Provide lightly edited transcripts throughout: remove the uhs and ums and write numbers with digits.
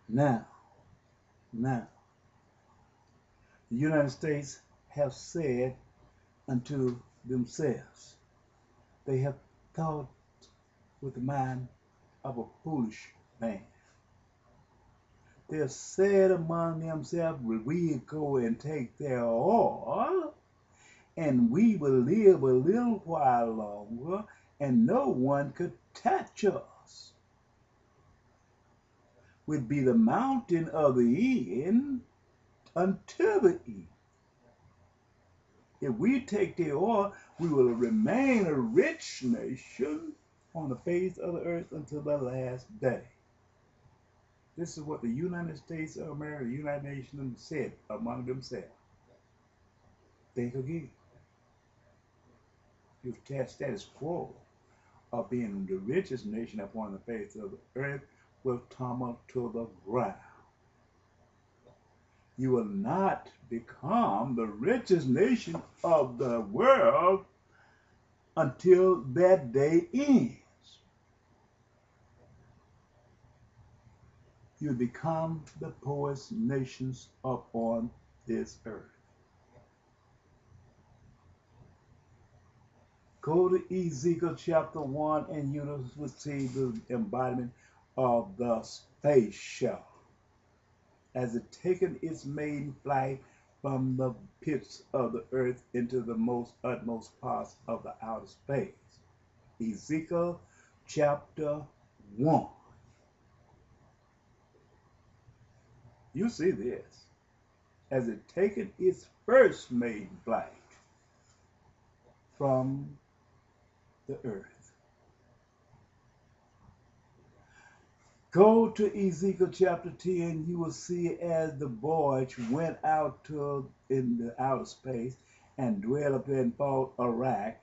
Now, now, the United States have said unto themselves, they have thought with the mind of a foolish man. They have said among themselves, we go and take their oil, and we will live a little while longer, and no one could touch us. Would be the mountain of the end until the east. If we take the oil, we will remain a rich nation on the face of the earth until the last day. This is what the United States of America, the United Nations said among themselves. Think again. Your status quo of being the richest nation upon the face of the earth will tumble to the ground. You will not become the richest nation of the world until that day ends. You become the poorest nations upon this earth. Go to Ezekiel chapter 1 and you will see the embodiment of the space shuttle as it taken its maiden flight from the pits of the earth into the most utmost parts of the outer space. Ezekiel chapter 1. You see this as it taken its first maiden flight from the earth. Go to Ezekiel chapter 10, you will see as the voyage went out in the outer space and dwelled up and fought Iraq,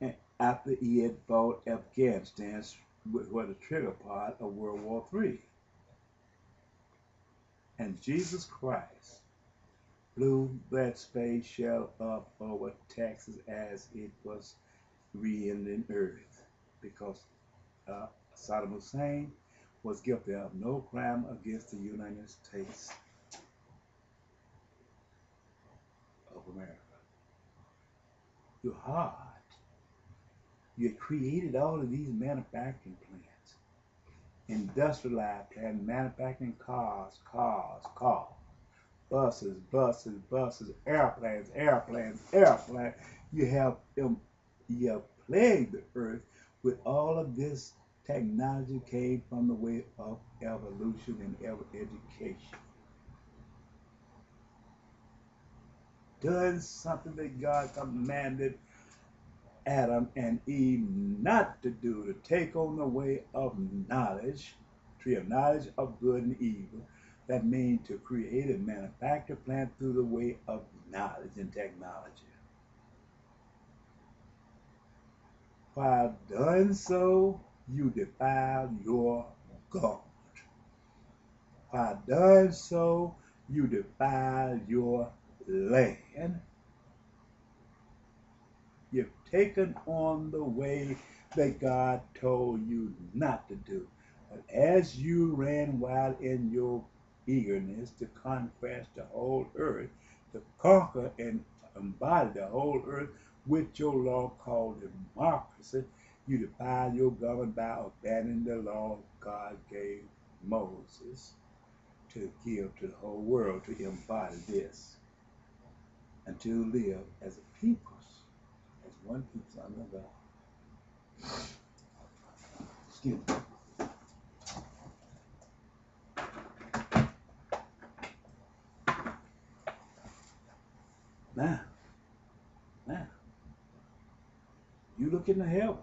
and after he had fought Afghanistan, which was the trigger part of World War III. And Jesus Christ blew that space shell up over Texas as it was re-entering earth, because Saddam Hussein was guilty of no crime against the United States of America. You're hard. You had created all of these manufacturing plants, industrialized plants, manufacturing cars, buses, airplanes. You have plagued the earth with all of this technology came from the way of evolution and education. Done something that God commanded Adam and Eve not to do, to take on the way of knowledge, tree of knowledge of good and evil. That means to create and manufacture plant through the way of knowledge and technology. While done so, you defile your God. While done so, you defile your land. You've taken on the way that God told you not to do. But as you ran wild in your eagerness to conquest the whole earth, to conquer and embody the whole earth with your law called democracy, you defiled your government by abandoning the law God gave Moses to give to the whole world to embody this and to live as a people, as one people under God. Excuse me. Now, you look in the heavens,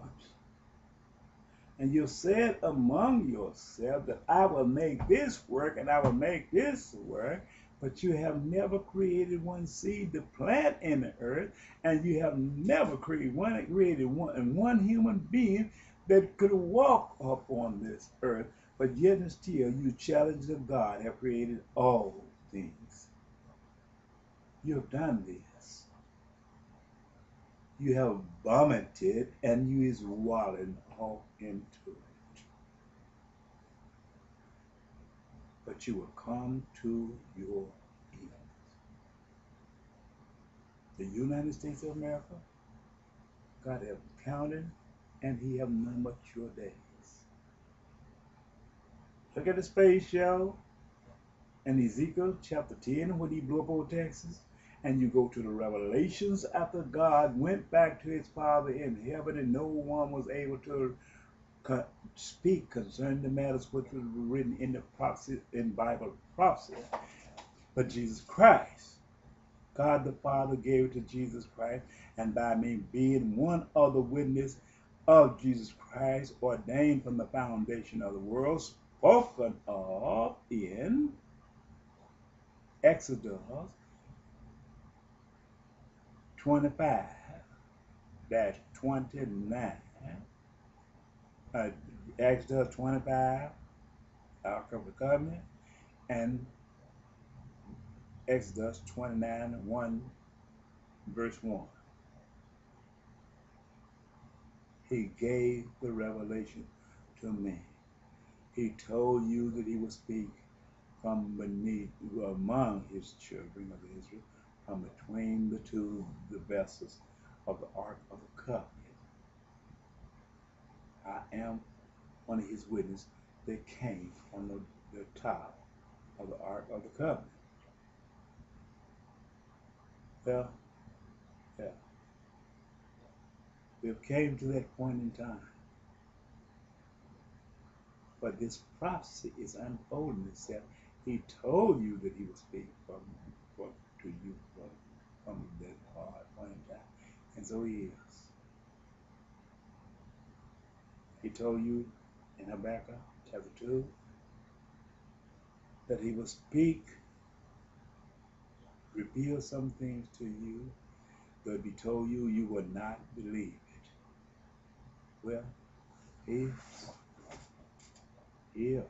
and you said among yourself that I will make this work and I will make this work, but you have never created one seed to plant in the earth, and you have never created one human being that could walk up on this earth, but yet and still you challenge of God have created all things. You have done this. You have vomited and you is wallowing off into it. But but you will come to your ears. The United States of America, God have counted and he have numbered your days. Look at the space show in Ezekiel chapter 10 when he blew up old Texas. And you go to the Revelations after God went back to his Father in heaven and no one was able to speak concerning the matters which were written in the prophecy, in Bible prophecy. But Jesus Christ, God the Father gave it to Jesus Christ, and by me being one of the witness of Jesus Christ, ordained from the foundation of the world, spoken of in Exodus 25-29, Exodus 25, Ark of the Covenant, and Exodus 29, 1, verse 1. He gave the revelation to me. He told you that he would speak from beneath, among his children of Israel, from between the vessels of the Ark of the Covenant. I am one of his witnesses that came from the top of the Ark of the Covenant. Well, yeah. We came to that point in time. But this prophecy is unfolding itself. He told you that he would speak to you from that hard point in time. And so he is. He told you in Habakkuk chapter 2 that he would speak, reveal some things to you, though if he told you, you would not believe it. Well, he is.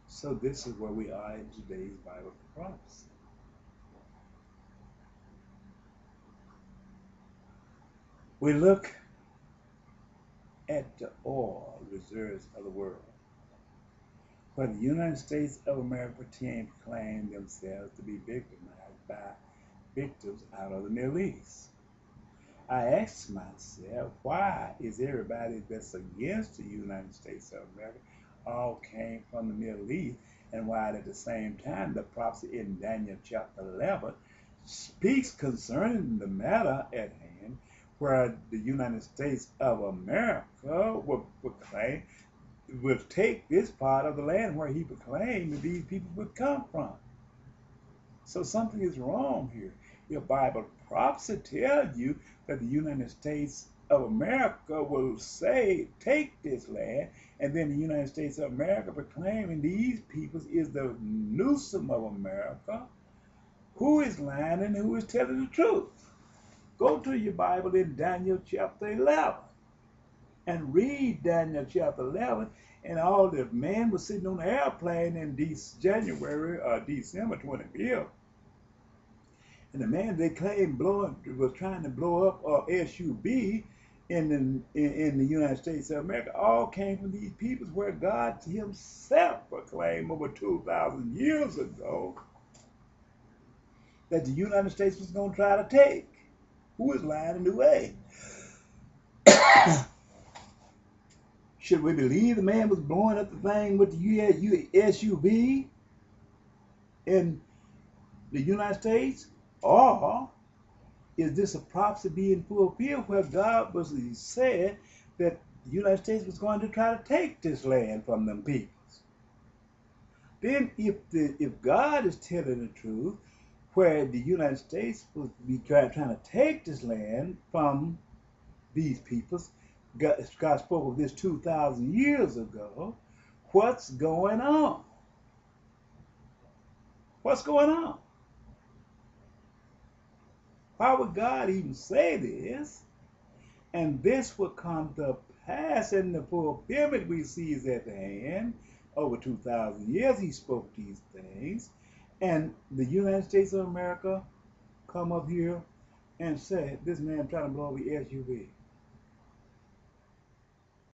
So this is where we are in today's Bible prophecy. We look at the oil reserves of the world, where the United States of America pretend to claim themselves to be victimized by victims out of the Middle East. I asked myself, why is everybody that's against the United States of America all came from the Middle East, and why at the same time the prophecy in Daniel chapter 11 speaks concerning the matter at hand, where the United States of America would take this part of the land where he proclaimed that these people would come from. So something is wrong here. Your Bible prophecy tells you that the United States of America will say, take this land, and then the United States of America proclaiming these peoples is the newsome of America. Who is lying and who is telling the truth? Go to your Bible in Daniel chapter 11 and read Daniel chapter 11, and all the men were sitting on the airplane in January or December 25th. And the man they claimed was trying to blow up SUB in the United States of America all came from these peoples where God himself proclaimed over 2,000 years ago that the United States was going to try to take. Who is lying in the way? Should we believe the man was blowing up the thing with the SUV in the United States? Or is this a prophecy being fulfilled where God said that the United States was going to try to take this land from them peoples? Then if God is telling the truth, where the United States will be trying to take this land from these peoples, God spoke of this 2,000 years ago, what's going on? What's going on? Why would God even say this? And this will come to pass, and the fulfillment we see is at the hand. Over 2,000 years he spoke these things. And the United States of America come up here and say, this man trying to blow up the SUV.